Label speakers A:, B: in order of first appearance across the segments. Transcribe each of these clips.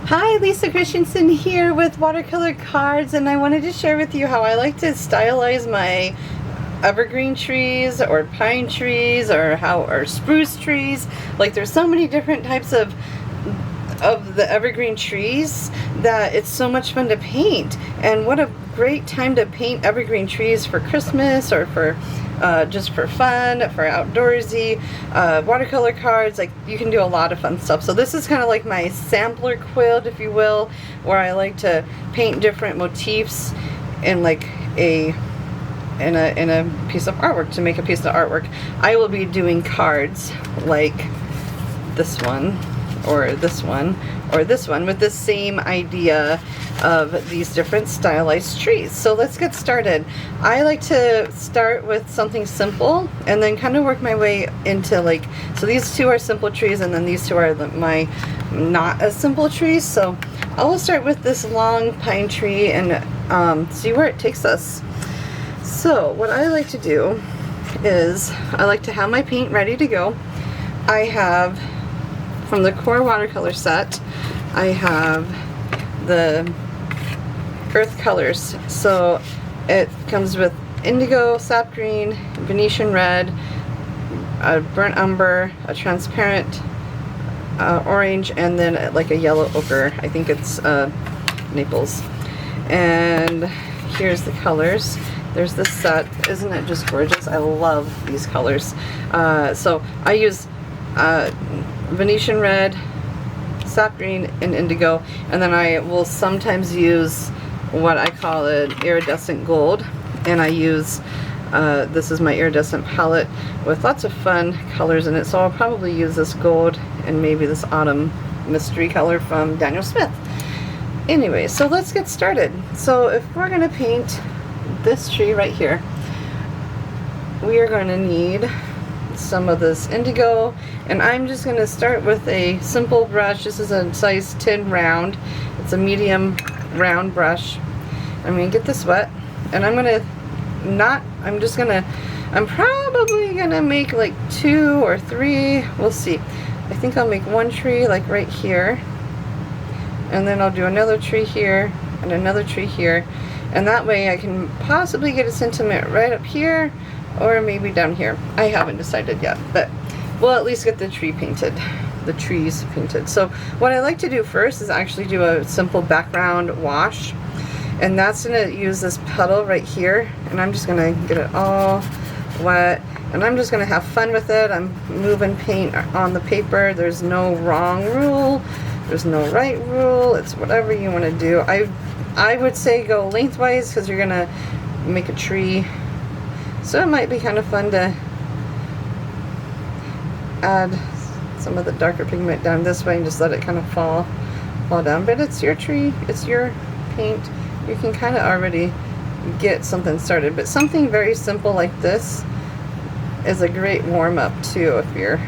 A: Hi, Lisa Christensen here with watercolor cards, and I wanted to share with you how I like to stylize my evergreen trees or pine trees or spruce trees. Like, there's so many different types of the evergreen trees that it's so much fun to paint. And what a great time to paint evergreen trees for Christmas or for just for fun, for outdoorsy, watercolor cards. Like, you can do a lot of fun stuff. So this is kind of like my sampler quilt, if you will, where I like to paint different motifs in like in a piece of artwork, to make a piece of artwork. I will be doing cards like this one, or this one, or this one, with the same idea of these different stylized trees. So let's get started. I like to start with something simple and then kind of work my way into, like, so these two are simple trees and then these two are my not as simple trees. So I will start with this long pine tree and see where it takes us. So what I like to do is I like to have my paint ready to go. I have, from the core watercolor set, I have the earth colors. So it comes with indigo, sap green, Venetian red, a burnt umber, a transparent orange, and then like a yellow ochre. I think it's Naples. And here's the colors. There's this set. Isn't it just gorgeous? I love these colors. So I use Venetian red, sap green, and indigo, and then I will sometimes use what I call an iridescent gold, and I use this is my iridescent palette with lots of fun colors in it, so I'll probably use this gold and maybe this autumn mystery color from Daniel Smith. Anyway, so let's get started. So if we're going to paint this tree right here, we are going to need some of this indigo, and I'm just going to start with a simple brush. This is a size 10 round. It's a medium round brush. I'm going to get this wet, and I'm probably going to make like 2 or 3, we'll see. I think I'll make one tree like right here, and then I'll do another tree here and another tree here, and that way I can possibly get a sentiment right up here or maybe down here. I haven't decided yet, but we'll at least get the trees painted. So what I like to do first is actually do a simple background wash, and that's going to use this petal right here, and I'm just going to get it all wet, and I'm just going to have fun with it. I'm moving paint on the paper. There's no wrong rule, there's no right rule. It's whatever you want to do. I would say go lengthwise because you're going to make a tree. So it might be kind of fun to add some of the darker pigment down this way and just let it kind of fall down. But it's your tree, it's your paint. You can kind of already get something started. But something very simple like this is a great warm-up too. If you're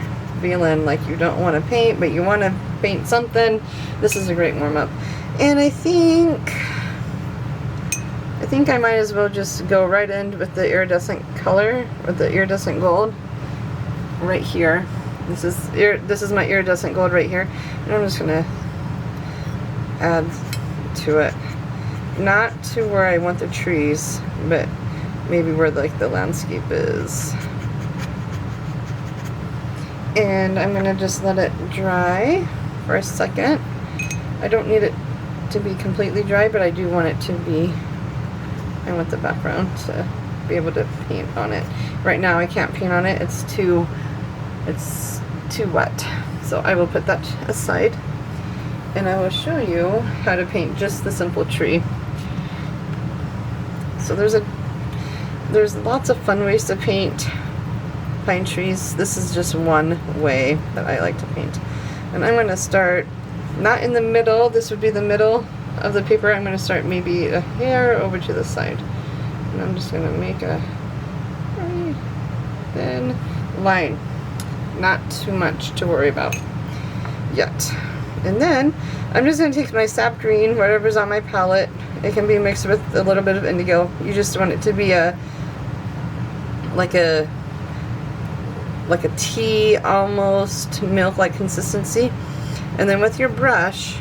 A: feeling like you don't want to paint but you want to paint something, this is a great warm-up. And I think I might as well just go right in with the iridescent color, with the iridescent gold right here. This is my iridescent gold right here, and I'm just gonna add to it, not to where I want the trees, but maybe where like the landscape is. And I'm gonna just let it dry for a second. I don't need it to be completely dry, but I do want it to be, I want the background to be able to paint on it. Right now I can't paint on it, it's too wet. So I will put that aside, and I will show you how to paint just the simple tree. So there's lots of fun ways to paint pine trees. This is just one way that I like to paint. And I'm going to start not in the middle, this would be the middle of the paper. I'm going to start maybe a hair over to the side, and I'm just going to make a very thin line, not too much to worry about yet. And then I'm just going to take my sap green, whatever's on my palette. It can be mixed with a little bit of indigo. You just want it to be like a tea, almost milk-like consistency. And then with your brush,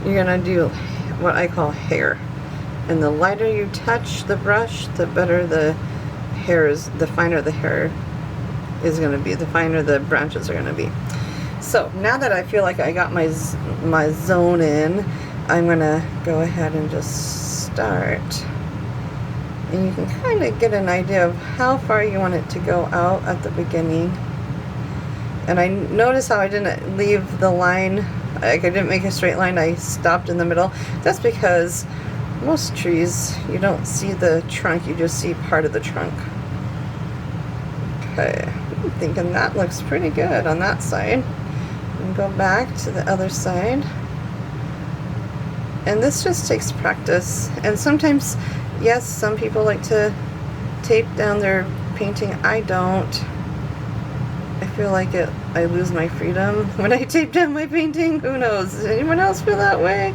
A: you're gonna do what I call hair. And the lighter you touch the brush, the better the hair is, the finer the hair is gonna be, the finer the branches are gonna be. So now that I feel like I got my zone in, I'm gonna go ahead and just start. And you can kind of get an idea of how far you want it to go out at the beginning. And I notice how I didn't leave the line, like I didn't make a straight line, I stopped in the middle. That's because most trees, you don't see the trunk, you just see part of the trunk. Okay, I'm thinking that looks pretty good on that side. And go back to the other side. And this just takes practice. And sometimes, yes, some people like to tape down their painting. I don't. I feel like I lose my freedom when I tape down my painting. Who knows? Does anyone else feel that way?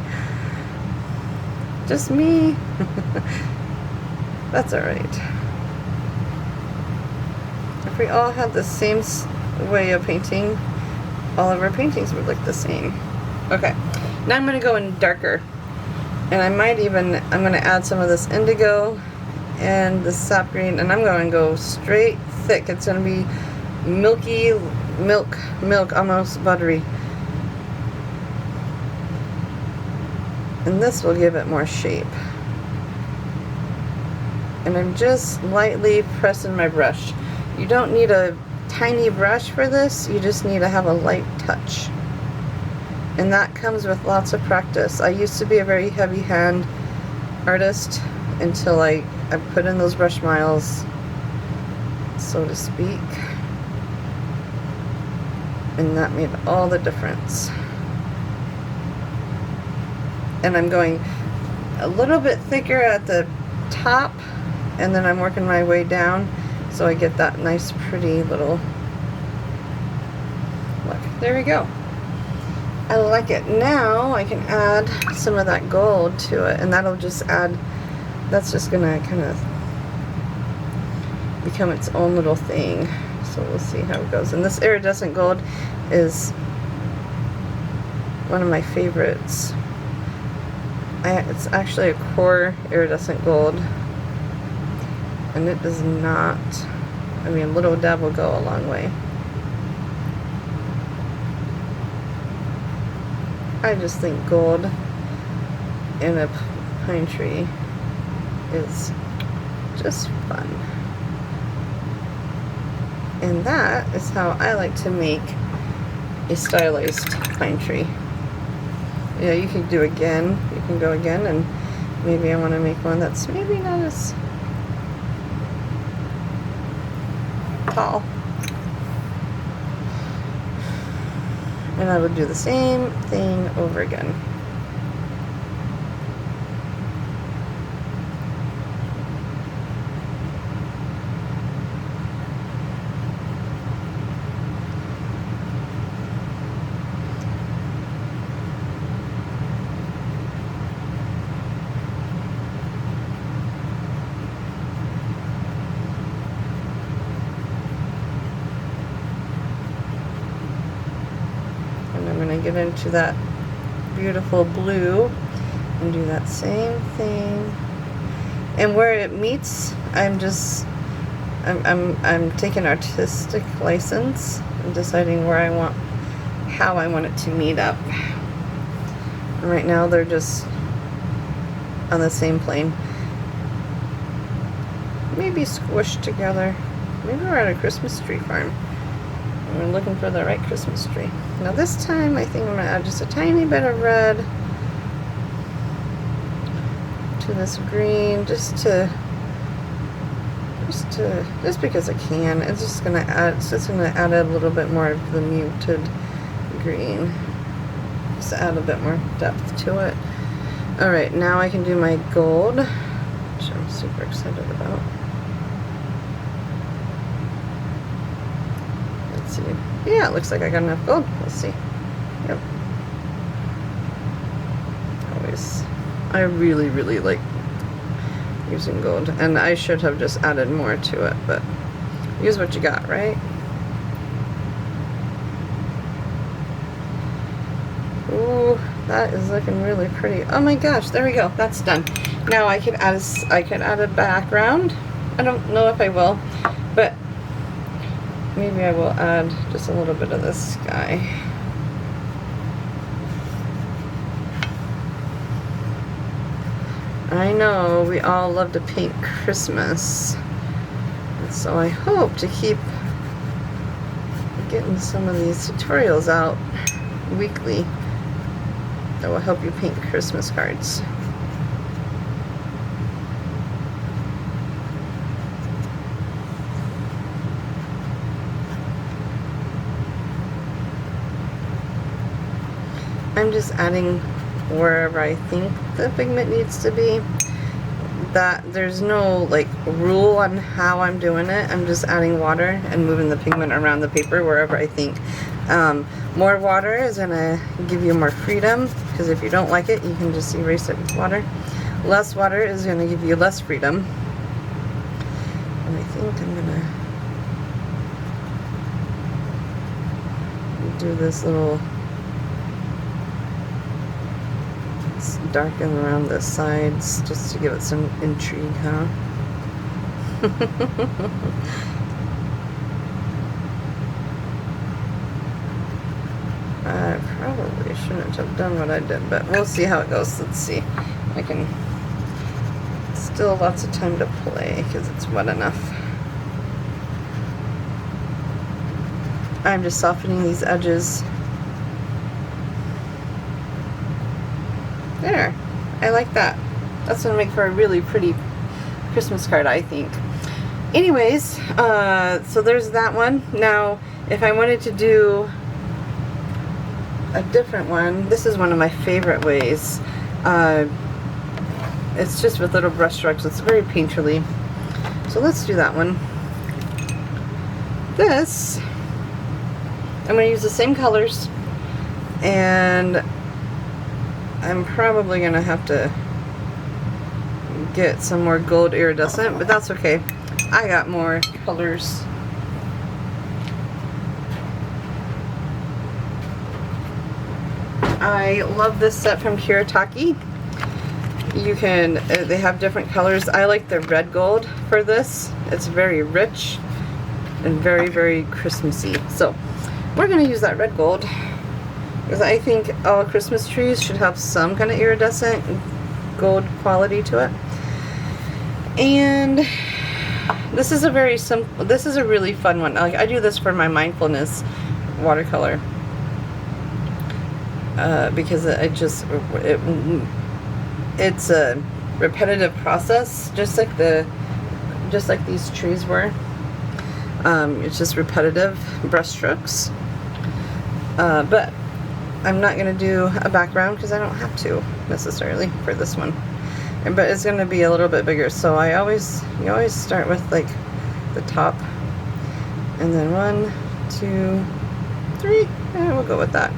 A: Just me? That's alright. If we all had the same way of painting, all of our paintings would look the same. Okay, now I'm going to go in darker. And I might even, I'm going to add some of this indigo and the sap green, and I'm going to go straight thick. It's going to be milky, milk, almost buttery. And this will give it more shape. And I'm just lightly pressing my brush. You don't need a tiny brush for this, you just need to have a light touch. And that comes with lots of practice. I used to be a very heavy hand artist until I put in those brush miles, so to speak. And that made all the difference. And I'm going a little bit thicker at the top, and then I'm working my way down so I get that nice pretty little look. There we go. I like it. Now I can add some of that gold to it, and that'll just add, that's just gonna kind of become its own little thing. So we'll see how it goes. And this iridescent gold is one of my favorites. It's actually a core iridescent gold, and it does not, I mean, a little dab will go a long way. I just think gold in a pine tree is just fun. And that is how I like to make a stylized pine tree. Yeah, you can do again. You can go again, and maybe I want to make one that's maybe not as tall. And I would do the same thing over again. Get into that beautiful blue and do that same thing. And where it meets, I'm taking artistic license and deciding where I want, how I want it to meet up. And right now they're just on the same plane. Maybe squished together. Maybe we're at a Christmas tree farm. We're looking for the right Christmas tree. Now this time I think I'm going to add just a tiny bit of red to this green, just because I can. It's just going to add a little bit more of the muted green. Just to add a bit more depth to it. Alright, now I can do my gold, which I'm super excited about. See. Yeah, it looks like I got enough gold. We'll see. Yep. Always. I really, really like using gold. And I should have just added more to it, but use what you got, right? Ooh, That is looking really pretty. Oh my gosh, there we go. That's done. Now I could add a background. I don't know if I will, but maybe I will add just a little bit of this sky. I know we all love to paint Christmas, so I hope to keep getting some of these tutorials out weekly that will help you paint Christmas cards. I'm just adding wherever I think the pigment needs to be. That there's no like rule on how I'm doing it. I'm just adding water and moving the pigment around the paper wherever I think. More water is gonna give you more freedom, because if you don't like it, you can just erase it with water. Less water is gonna give you less freedom. And I think I'm gonna do this little darken around the sides just to give it some intrigue, huh? I probably shouldn't have done what I did, but we'll see how it goes. Let's see. I can still lots of time to play because it's wet enough. I'm just softening these edges. There, I like that. That's gonna make for a really pretty Christmas card, I think. Anyways, so there's that one. Now, if I wanted to do a different one, this is one of my favorite ways. It's just with little brush strokes. It's very painterly. So let's do that one. This, I'm gonna use the same colors, and I'm probably gonna have to get some more gold iridescent, but that's okay. I got more colors. I love this set from Kiritaki. You can, they have different colors. I like the red gold for this. It's very rich and very, very Christmassy. So we're gonna use that red gold, because I think all Christmas trees should have some kind of iridescent gold quality to it. And this is a very simple, this is a really fun one. Like, I do this for my mindfulness watercolor, because it's a repetitive process, just like these trees were. It's just repetitive brush strokes, but I'm not going to do a background because I don't have to necessarily for this one. But it's going to be a little bit bigger, so you always start with like the top, and then 1, 2, 3, and we'll go with that.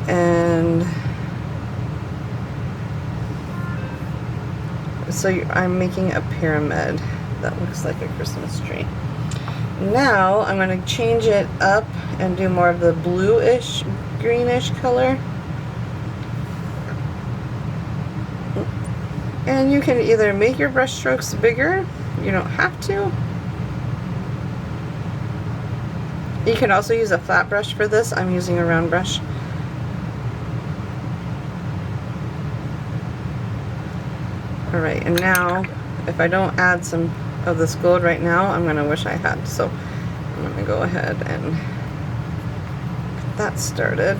A: And so I'm making a pyramid that looks like a Christmas tree. Now I'm going to change it up and do more of the bluish, greenish color. And you can either make your brush strokes bigger, you don't have to. You can also use a flat brush for this. I'm using a round brush. Alright, and now if I don't add some of this gold right now, I'm gonna wish I had. So I'm gonna go ahead and get that started.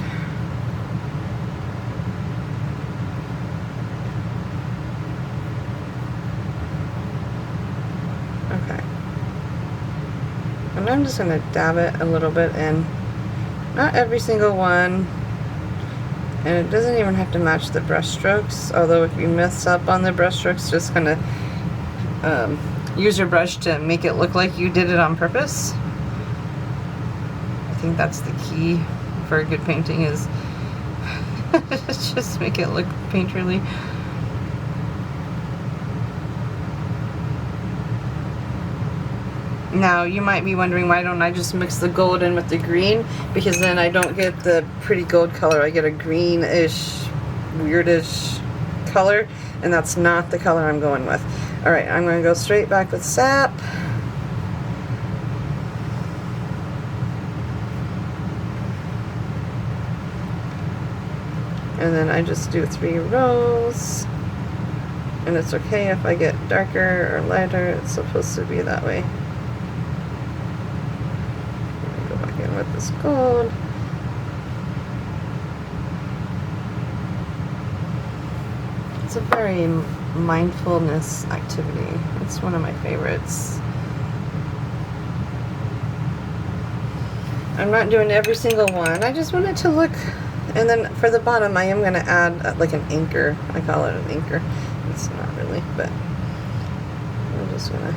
A: Okay. And I'm just gonna dab it a little bit in. Not every single one. And it doesn't even have to match the brush strokes, although if you mess up on the brush strokes, just kind of use your brush to make it look like you did it on purpose. I think that's the key for a good painting, is just make it look painterly. Now you might be wondering, why don't I just mix the gold in with the green? Because then I don't get the pretty gold color, I get a greenish weirdish color, and that's not the color I'm going with. Alright, I'm going to go straight back with sap. And then I just do 3 rows. And it's okay if I get darker or lighter, it's supposed to be that way. Go back in with this gold. It's a very mindfulness activity. It's one of my favorites. I'm not doing every single one. I just want it to look. And then for the bottom, I am going to add like an anchor. I call it an anchor. It's not really, but I'm just going to.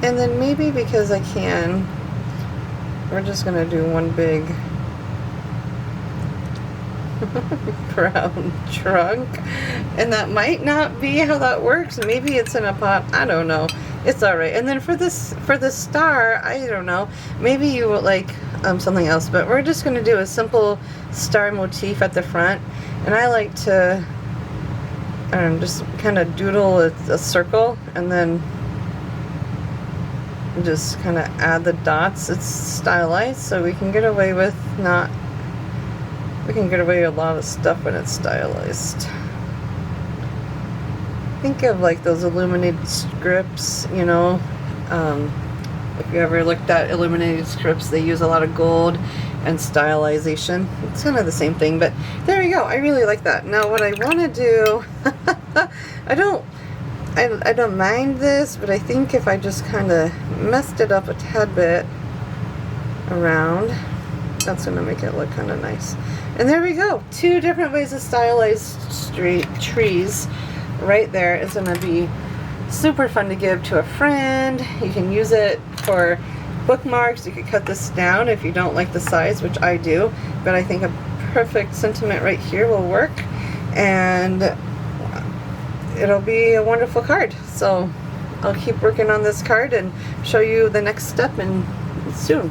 A: And then maybe because I can, we're just going to do one big brown trunk, and that might not be how that works. Maybe it's in a pot. I don't know. It's all right. And then for the star, I don't know. Maybe you would like something else, but we're just going to do a simple star motif at the front. And I like to just kind of doodle a circle, and then just kind of add the dots. It's stylized, so we can get away with not. We can get away with a lot of stuff when it's stylized. Think of like those illuminated scripts, you know. If you ever looked at illuminated scripts, they use a lot of gold and stylization. It's kind of the same thing, but there you go. I really like that. Now what I want to do, I don't mind this, but I think if I just kind of messed it up a tad bit around, that's going to make it look kind of nice. And there we go. 2 different ways of stylized trees right there. It's going to be super fun to give to a friend. You can use it for bookmarks. You could cut this down if you don't like the size, which I do, but I think a perfect sentiment right here will work, and it'll be a wonderful card. So I'll keep working on this card and show you the next step soon.